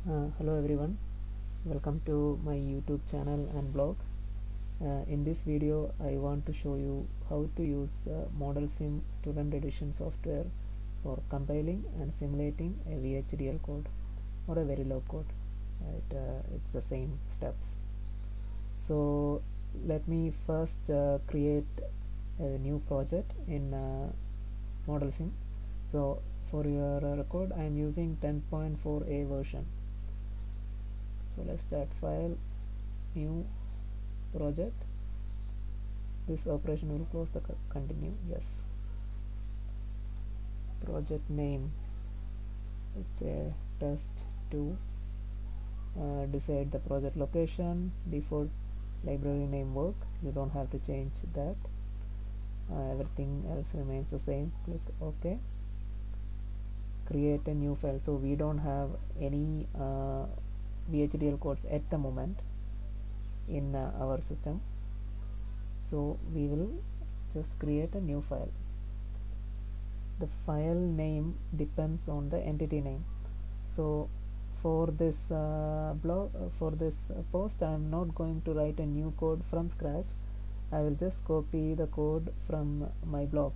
Hello everyone, welcome to my YouTube channel and blog. In this video I want to show you how to use ModelSim Student Edition software for compiling and simulating a VHDL code or a Verilog code. It's the same steps. So let me first create a new project in ModelSim. So for your record I am using 10.4a version. So let's start file, new project. This operation will close the continue. Yes. Project name, let's say test2. Decide the project location. Default library name work, you don't have to change that. Everything else remains the same. Click OK. Create a new file. So we don't have any VHDL codes at the moment in our system, so we will just create a new file. The file name depends on the entity name. So for this post I am not going to write a new code from scratch. I will just copy the code from my blog.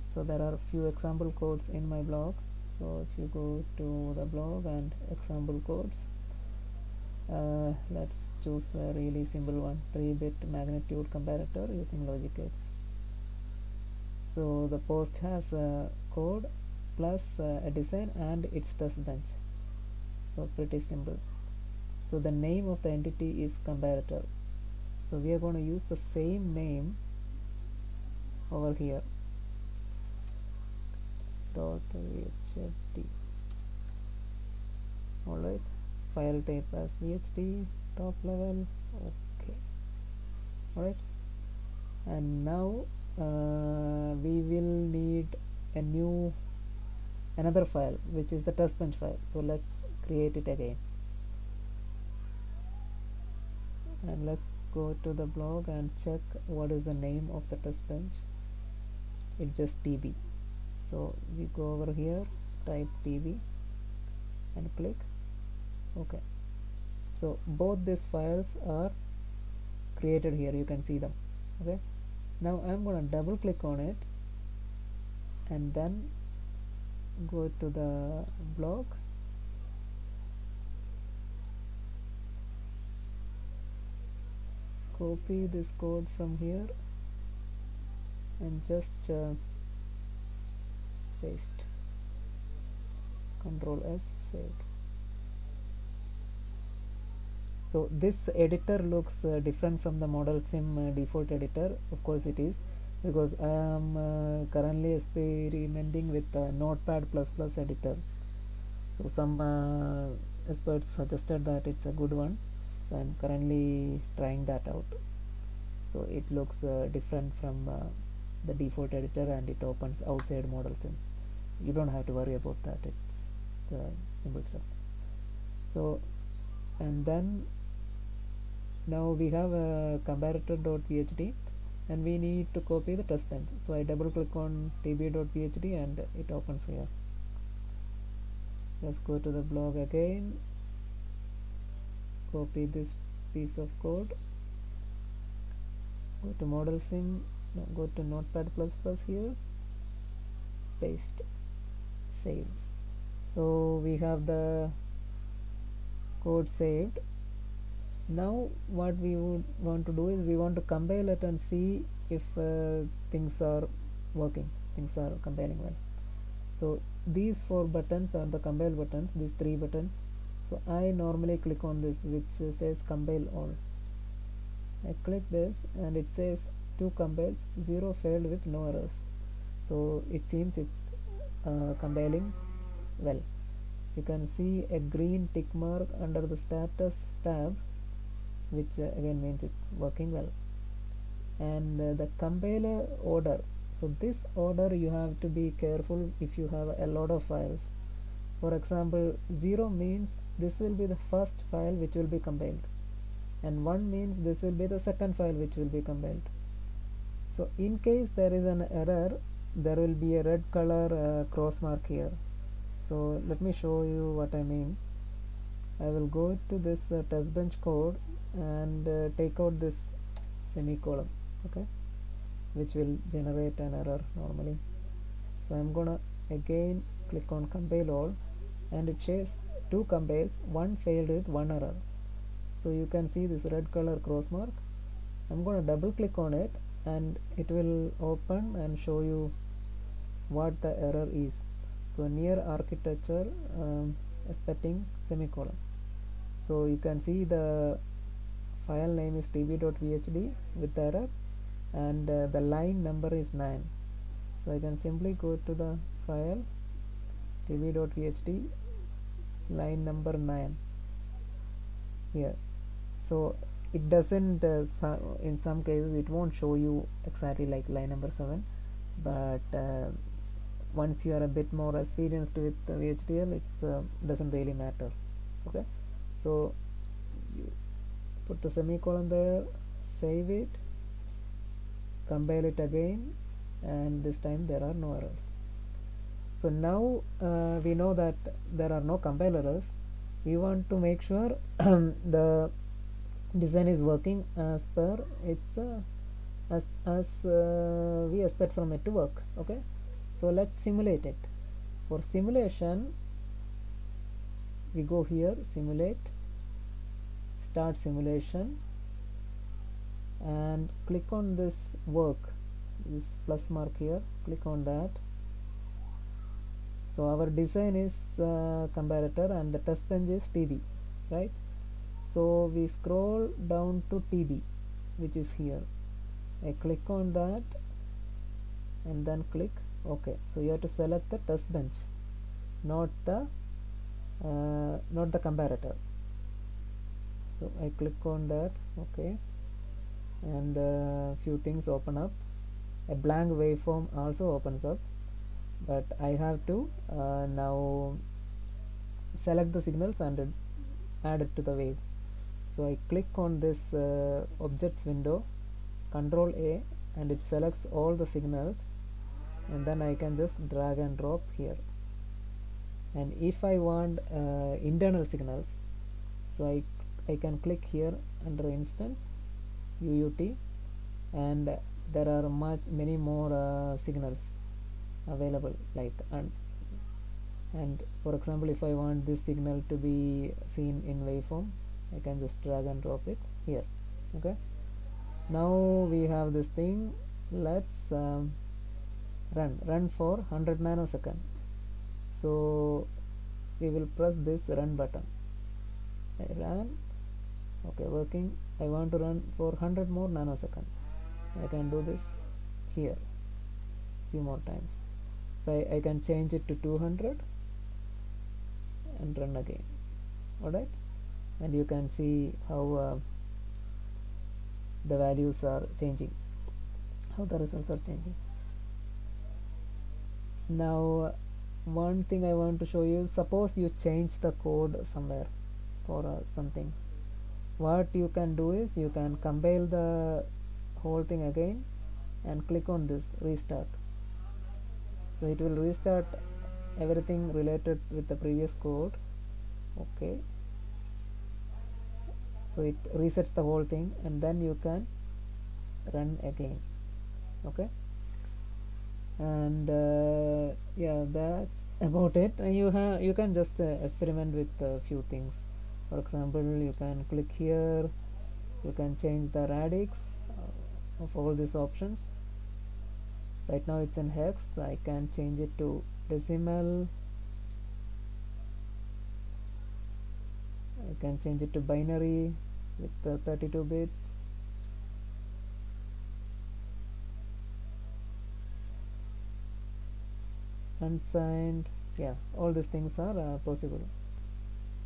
So there are a few example codes in my blog. So if you go to the blog and example codes, let's choose a really simple one, 3-bit magnitude comparator using logic gates. So the post has a code plus a design and its test bench. So pretty simple. So the name of the entity is comparator. So we are going to use the same name over here. .vhd. Alright, file type as VHD, top level, okay. Alright, and now we will need another file which is the test bench file. So let's create it again, and let's go to the blog and check what is the name of the test bench. It's just tb. So we go over here, type tb and click OK. So both these files are created here, you can see them. Okay, now I'm going to double click on it and then go to the blog, copy this code from here and just paste, Control S, saved. So this editor looks different from the ModelSim default editor. Of course it is, because I am currently experimenting with Notepad++ editor. So some experts suggested that it's a good one, so I'm currently trying that out. So it looks different from the default editor, and it opens outside ModelSim. You don't have to worry about that, it's a simple stuff. So and then now we have a comparator.phd and we need to copy the test bench. So I double click on tb.phd and it opens here. Let's go to the blog again, copy this piece of code, go to ModelSim, go to Notepad++ here, paste, save. So we have the code saved. Now what we would want to do is we want to compile it and see if things are working, things are compiling well. So these 4 buttons are the compile buttons, these 3 buttons. So I normally click on this which says compile all. I click this and it says 2 compiles, 0 failed with no errors. So it seems it's compiling well. You can see a green tick mark under the status tab, which again means it's working well. And the compiler order, so this order you have to be careful if you have a lot of files. For example, 0 means this will be the first file which will be compiled, and 1 means this will be the second file which will be compiled. So in case there is an error, there will be a red color cross mark here. So let me show you what I mean. I will go to this test bench code and take out this semicolon, okay, which will generate an error normally. So I'm gonna again click on compile all, and it says 2 compiles, 1 failed with 1 error. So you can see this red color cross mark. I'm gonna double click on it and it will open and show you what the error is. So near architecture expecting semicolon. So you can see the file name is tb.vhd with error, and the line number is 9. So I can simply go to the file tb.vhd line number 9 here. So it doesn't in some cases it won't show you exactly like line number 7, but once you are a bit more experienced with VHDL, it's doesn't really matter. Okay, so you put the semicolon there, save it, compile it again, and this time there are no errors. So now we know that there are no compile errors. We want to make sure the design is working as per its as we expect from it to work. Okay, so let's simulate it. For simulation, we go here, simulate, start simulation, and click on this work, this plus mark here, click on that. So our design is comparator and the test bench is TB, right? So we scroll down to TB, which is here. I click on that and then click OK. So you have to select the test bench, not the comparator. So I click on that, OK, and few things open up. A blank waveform also opens up, but I have to now select the signals and add it to the wave. So I click on this objects window, Control A, and it selects all the signals, and then I can just drag and drop here. And if I want internal signals, so I can click here under instance UUT, and there are many more signals available, like and for example, if I want this signal to be seen in waveform, I can just drag and drop it here. Okay, now we have this thing. Let's run for 100 nanosecond. So we will press this run button. I ran. Okay, working. I want to run for 100 more nanosecond. I can do this here few more times. If I can change it to 200 and run again. Alright, and you can see how the values are changing, how the results are changing. Now one thing I want to show you, suppose you change the code somewhere for something. What you can do is you can compile the whole thing again and click on this restart. So it will restart everything related with the previous code. Okay, so it resets the whole thing, and then you can run again. Okay, and yeah, that's about it. You can just experiment with a few things. For example, you can click here, you can change the radix of all these options. Right now it's in hex. I can change it to decimal. I can change it to binary with 32 bits. Unsigned. Yeah, all these things are possible.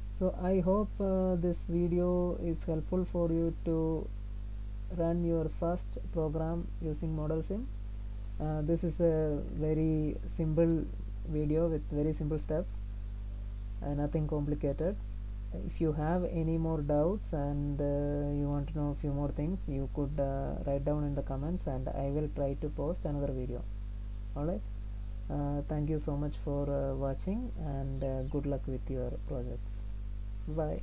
So I hope this video is helpful for you to run your first program using ModelSim. This is a very simple video with very simple steps, nothing complicated. If you have any more doubts and you want to know a few more things, you could write down in the comments, and I will try to post another video. Alright, Thank you so much for watching, and good luck with your projects. Bye.